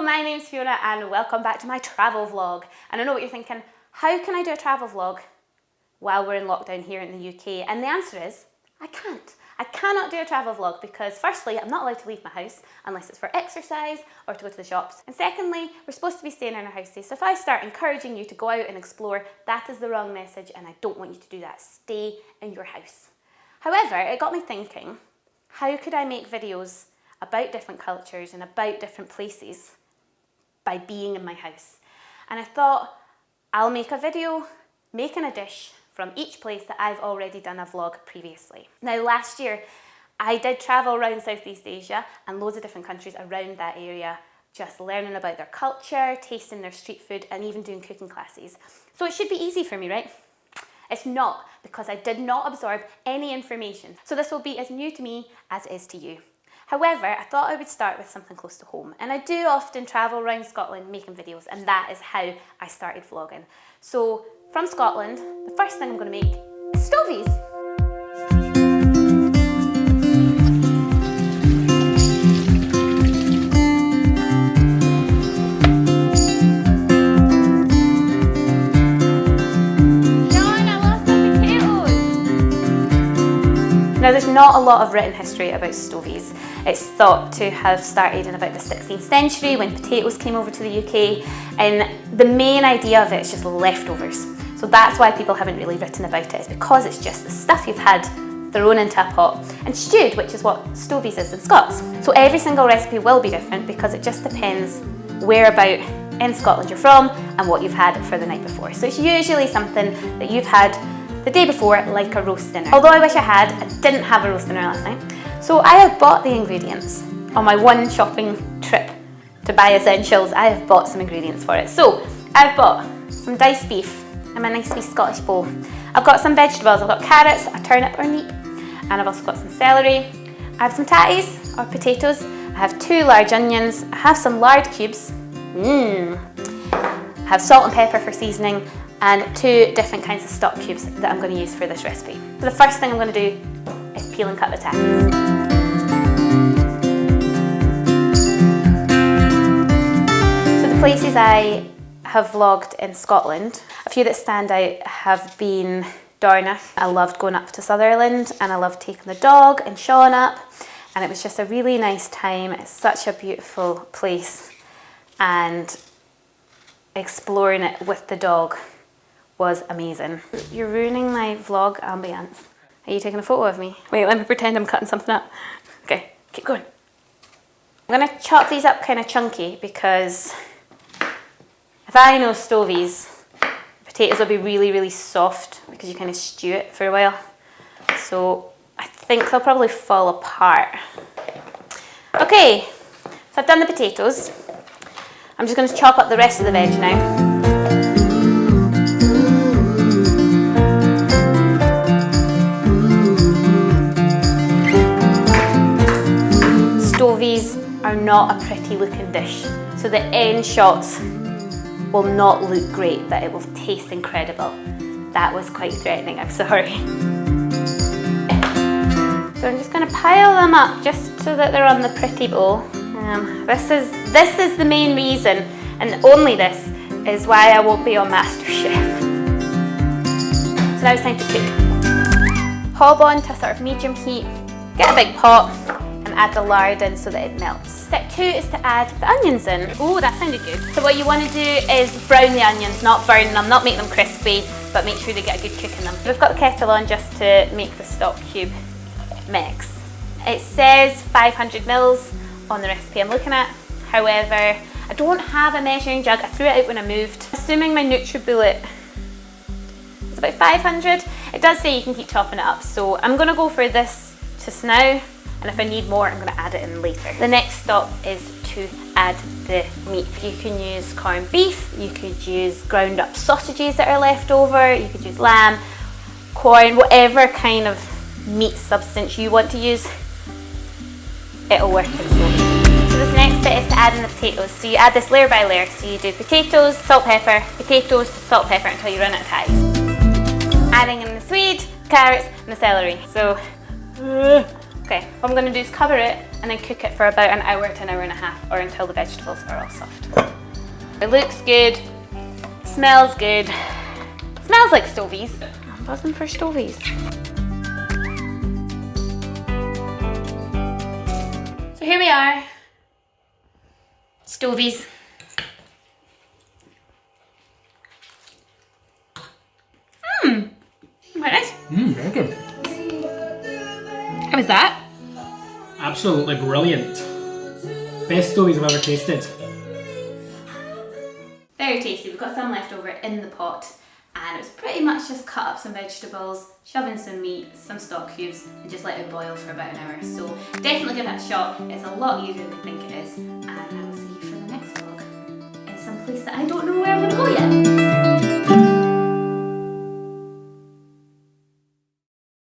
my name's Fiona and welcome back to my travel vlog. And I know what you're thinking, how can I do a travel vlog while we're in lockdown here in the UK? And the answer is, I can't. I cannot do a travel vlog because firstly, I'm not allowed to leave my house unless it's for exercise or to go to the shops. And secondly, we're supposed to be staying in our houses. So if I start encouraging you to go out and explore, that is the wrong message and I don't want you to do that. Stay in your house. However, it got me thinking, how could I make videos about different cultures and about different places by being in my house? And I thought, I'll make a video making a dish from each place that I've already done a vlog previously. Now last year, I did travel around Southeast Asia and loads of different countries around that area, just learning about their culture, tasting their street food, and even doing cooking classes. So it should be easy for me, right? It's not, because I did not absorb any information. So this will be as new to me as it is to you. However, I thought I would start with something close to home. And I do often travel around Scotland making videos, and that is how I started vlogging. So from Scotland, the first thing I'm going to make is stovies. Now there's not a lot of written history about stovies. It's thought to have started in about the 16th century when potatoes came over to the UK, and the main idea of it is just leftovers. So that's why people haven't really written about it, it's because it's just the stuff you've had thrown into a pot and stewed, which is what stovies is in Scots. So every single recipe will be different because it just depends whereabout in Scotland you're from and what you've had for the night before. So it's usually something that you've had the day before, like a roast dinner. Although I wish I didn't have a roast dinner last night. So I have bought the ingredients. On my one shopping trip to buy essentials, I have bought some ingredients for it. So I've bought some diced beef in my nice wee Scottish bowl. I've got some vegetables. I've got carrots, a turnip or neep, and I've also got some celery. I have some tatties or potatoes. I have 2 large onions. I have some lard cubes. I have salt and pepper for seasoning, and 2 different kinds of stock cubes that I'm going to use for this recipe. So the first thing I'm going to do is peel and cut the tatties. So the places I have vlogged in Scotland, a few that stand out have been Dornoch. I loved going up to Sutherland and I loved taking the dog and Sean up, and it was just a really nice time. It's such a beautiful place and exploring it with the dog was amazing. You're ruining my vlog ambience. Are you taking a photo of me? Wait, let me pretend I'm cutting something up. Okay, keep going. I'm gonna chop these up kind of chunky because if I know stovies, potatoes will be really, really soft because you kind of stew it for a while. So I think they'll probably fall apart. Okay, so I've done the potatoes. I'm just going to chop up the rest of the veg now. Stovies are not a pretty looking dish, so the end shots will not look great, but it will taste incredible. That was quite threatening, I'm sorry. So I'm just going to pile them up just so that they're on the pretty bowl. This is the main reason, and only this, is why I won't be on MasterChef. So now it's time to cook. Hob on to a sort of medium heat, get a big pot, and add the lard in so that it melts. Step 2 is to add the onions in. Oh, that sounded good. So what you want to do is brown the onions, not burn them, not make them crispy, but make sure they get a good cook in them. We've got the kettle on just to make the stock cube mix. It says 500 mils on the recipe I'm looking at. However, I don't have a measuring jug. I threw it out when I moved. Assuming my NutriBullet is about 500. It does say you can keep topping it up, so I'm going to go for this just now, and if I need more, I'm going to add it in later. The next stop is to add the meat. You can use corned beef, you could use ground up sausages that are left over, you could use lamb, corn, whatever kind of meat substance you want to use, it'll work in stovies. So this next bit is to add in the potatoes. So you add this layer by layer. So you do potatoes, salt, pepper, potatoes, salt, pepper until you run out of tatties. Adding in the swede, carrots and the celery. So Okay, what I'm going to do is cover it and then cook it for about an hour to an hour and a half, or until the vegetables are all soft. It looks good, smells good, smells like Stovies. I'm buzzing for Stovies. So here we are, Stovies. Quite nice. Very good. How was that? Absolutely brilliant. Best Stovies I've ever tasted. Very tasty. We've got some left over in the pot, and it was pretty much just cut up some vegetables, shove in some meat, some stock cubes, and just let it boil for about an hour. So definitely give that a shot. It's a lot easier than you think it is, and I will see you for the next vlog in some place that I don't know where I'm going to go yet.